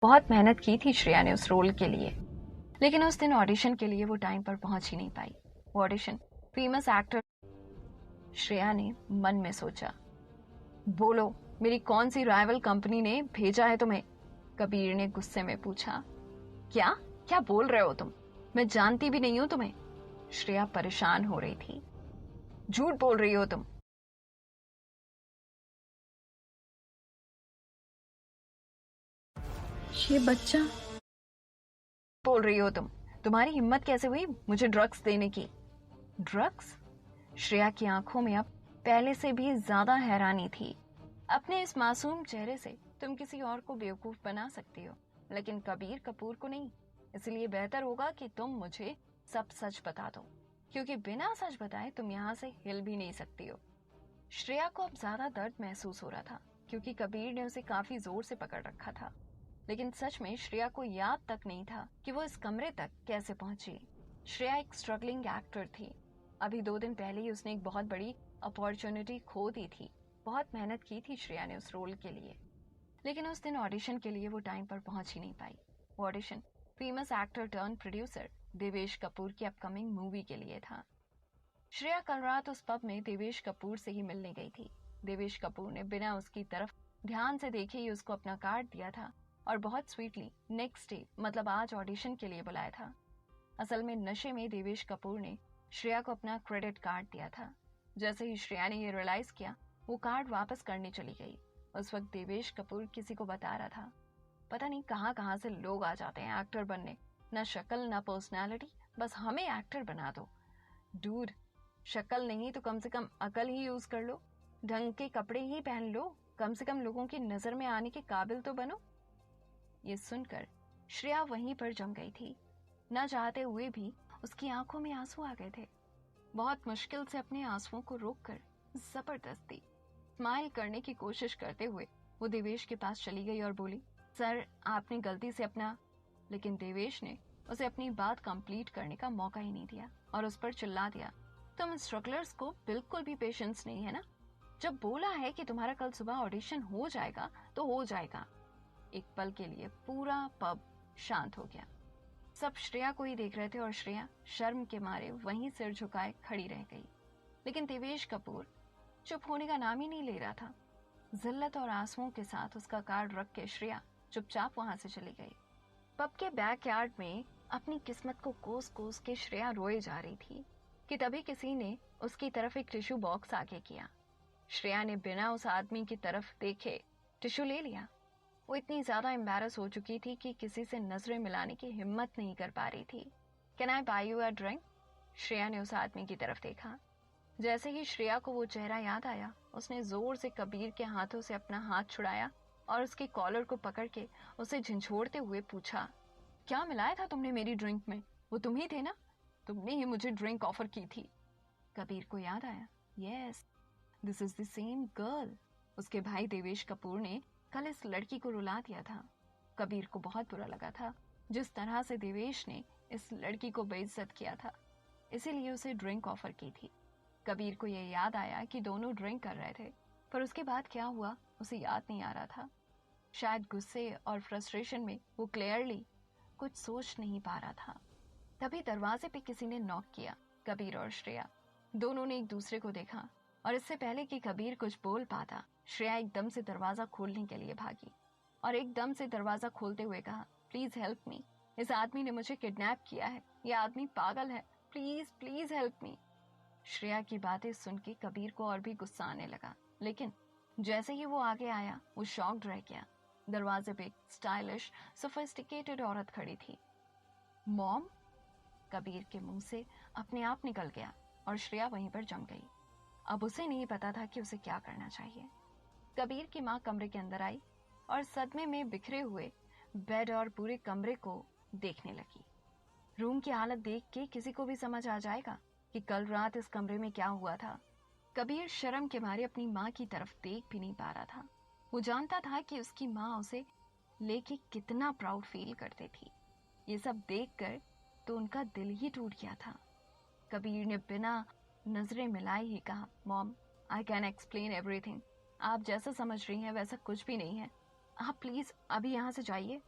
बहुत मेहनत की थी श्रेया ने उस रोल के लिए, लेकिन उस दिन ऑडिशन के लिए वो टाइम पर पहुंच ही नहीं पाई। वो ऑडिशन फेमस एक्टर। श्रेया ने मन में सोचा, बोलो मेरी कौन सी राइवल कंपनी ने भेजा है तुम्हें? कबीर ने गुस्से में पूछा। क्या क्या बोल रहे हो तुम? मैं जानती भी नहीं हूं तुम्हें। श्रेया परेशान हो रही थी। झूठ बोल रही हो तुम। ये बच्चा बोल रही हो तुम। तुम्हारी हिम्मत कैसे हुई मुझे ड्रग्स देने की? ड्रग्स? श्रेया की आंखों में अब पहले से भी ज्यादा हैरानी थी। अपने इस मासूम चेहरे से तुम किसी और को बेवकूफ बना सकती हो, लेकिन कबीर कपूर को नहीं। इसलिए बेहतर होगा कि तुम मुझे सब सच बता दो, क्योंकि बिना सच बताए तुम यहाँ से हिल भी नहीं सकती हो। श्रेया को अब ज्यादा दर्द महसूस हो रहा था, क्योंकि कबीर ने उसे काफी जोर से पकड़ रखा था। लेकिन सच में श्रेया को याद तक नहीं था कि वो इस कमरे तक कैसे पहुंची। श्रेया एक स्ट्रगलिंग एक्टर थी। अभी 2 दिन पहले ही उसने एक बहुत बड़ी अपॉर्चुनिटी खो दी थी। बहुत मेहनत की थी श्रेया ने उस रोल के लिए, लेकिन उस दिन ऑडिशन के लिए वो टाइम पर पहुंच ही नहीं पाई। वो audition famous actor turn producer Devesh Kapoor की अपकमिंग मूवी के लिए था। श्रेया कल रात उस पब में देवेश कपूर से ही मिलने गई थी। देवेश कपूर ने बिना उसकी तरफ ध्यान से देखे ही उसको अपना कार्ड दिया था और बहुत स्वीटली नेक्स्ट डे मतलब आज ऑडिशन के लिए बुलाया था। असल में नशे में देवेश कपूर ने श्रेया को अपना क्रेडिट कार्ड दिया था। जैसे ही श्रेया ने ये रियलाइज किया, वो कार्ड वापस करने चली गई। उस वक्त देवेश कपूर किसी को बता रहा था, पता नहीं कहाँ कहाँ से लोग आ जाते हैं एक्टर बनने, ना शक्ल ना पर्सनालिटी, बस हमें एक्टर बना दो। डूड, शक्ल नहीं तो कम से कम अकल ही यूज कर लो, ढंग के कपड़े ही पहन लो, कम से कम लोगों की नजर में आने के काबिल तो बनो। ये सुनकर श्रेया वहीं पर जम गई थी। न चाहते हुए भी उसकी आंखों में आंसू आ गए थे। बहुत मुश्किल से अपने आंसुओं को रोककर जबरदस्ती स्माइल करने की कोशिश करते हुए वो देवेश के पास चली गई और बोली, सर आपने गलती से अपना। लेकिन देवेश ने उसे अपनी बात कंप्लीट करने का मौका ही नहीं दिया और उस पर चिल्ला दिया, तुम स्ट्रगलर्स को बिल्कुल भी पेशेंस नहीं है ना? जब बोला है कि तुम्हारा कल सुबह ऑडिशन हो जाएगा तो हो जाएगा। एक पल के लिए पूरा पब शांत हो गया। सब श्रेया को ही देख रहे थे और श्रेया शर्म के मारे वहीं सिर झुकाए खड़ी रह गई। लेकिन देवेश कपूर चुप होने का नाम ही नहीं ले रहा था। जिल्लत और आंसुओं के साथ उसका कार्ड रख के श्रेया चुपचाप वहां से चली गई। पब के बैकयार्ड में अपनी किस्मत को कोस कोस के श्रेया रोए जा रही थी कि तभी किसी ने उसकी तरफ एक टिश्यू बॉक्स आगे किया। श्रेया ने बिना उस आदमी की तरफ देखे टिश्यू ले लिया। वो इतनी ज्यादा एम्बैरस हो चुकी थी कि किसी से नजरें मिलाने की हिम्मत नहीं कर पा रही थी। Can I buy you a drink? Shreya ने उस आदमी की तरफ देखा। जैसे ही श्रेया को वो चेहरा याद आया, उसने जोर से कबीर के हाथों से अपना हाथ छुड़ाया और उसके कॉलर को पकड़ के उसे झंझोड़ते हुए पूछा, क्या मिलाया था तुमने मेरी ड्रिंक में? वो तुम ही थे ना? तुमने ही मुझे ड्रिंक ऑफर की थी। कबीर को याद आया, yes, this is the same girl. उसके भाई देवेश कपूर ने कल इस लड़की को रुला दिया था। कबीर को बहुत बुरा लगा था जिस तरह से देवेश ने इस लड़की को बेइज्जत किया था, इसीलिए उसे ड्रिंक ऑफर की थी। कबीर को यह याद आया कि दोनों ड्रिंक कर रहे थे, पर उसके बाद क्या हुआ उसे याद नहीं आ रहा था। शायद गुस्से और फ्रस्ट्रेशन में वो क्लियरली कुछ सोच नहीं पा रहा था। तभी दरवाजे पे किसी ने नॉक किया। कबीर और श्रेया दोनों ने एक दूसरे को देखा और इससे पहले कि कबीर कुछ बोल पाता, श्रेया एकदम से दरवाजा खोलने के लिए भागी और एकदम से दरवाजा खोलते हुए कहा, प्लीज हेल्प मी, इस आदमी ने मुझे किडनैप किया है, यह आदमी पागल है, please please help me. Shreya की बातें सुन के कबीर को और भी गुस्सा आने लगा, लेकिन जैसे ही वो आगे आया वो शॉक्ड रह गया। दरवाजे पे एक स्टाइलिश सोफिस्टिकेटेड औरत खड़ी थी। मॉम? कबीर के मुंह से अपने आप निकल गया और श्रेया वहीं पर जम गई। अब उसे नहीं पता था कि उसे क्या करना चाहिए। कबीर की माँ कमरे के अंदर आई और सदमे में बिखरे हुए बेड और पूरे कमरे को देखने लगी। रूम की हालत देख के किसी को भी समझ आ जाएगा कि कल रात इस कमरे में क्या हुआ था। कबीर शर्म के मारे अपनी माँ की तरफ देख भी नहीं पा रहा था। वो जानता था कि उसकी माँ उसे लेके कितना प्राउड फील करती थी। ये सब देखकर तो उनका दिल ही टूट गया था। कबीर ने बिना नजरें मिलाए ही कहा, mom, I can explain everything. आप जैसा समझ रही हैं वैसा कुछ भी नहीं है। आप प्लीज अभी यहाँ से जाइए।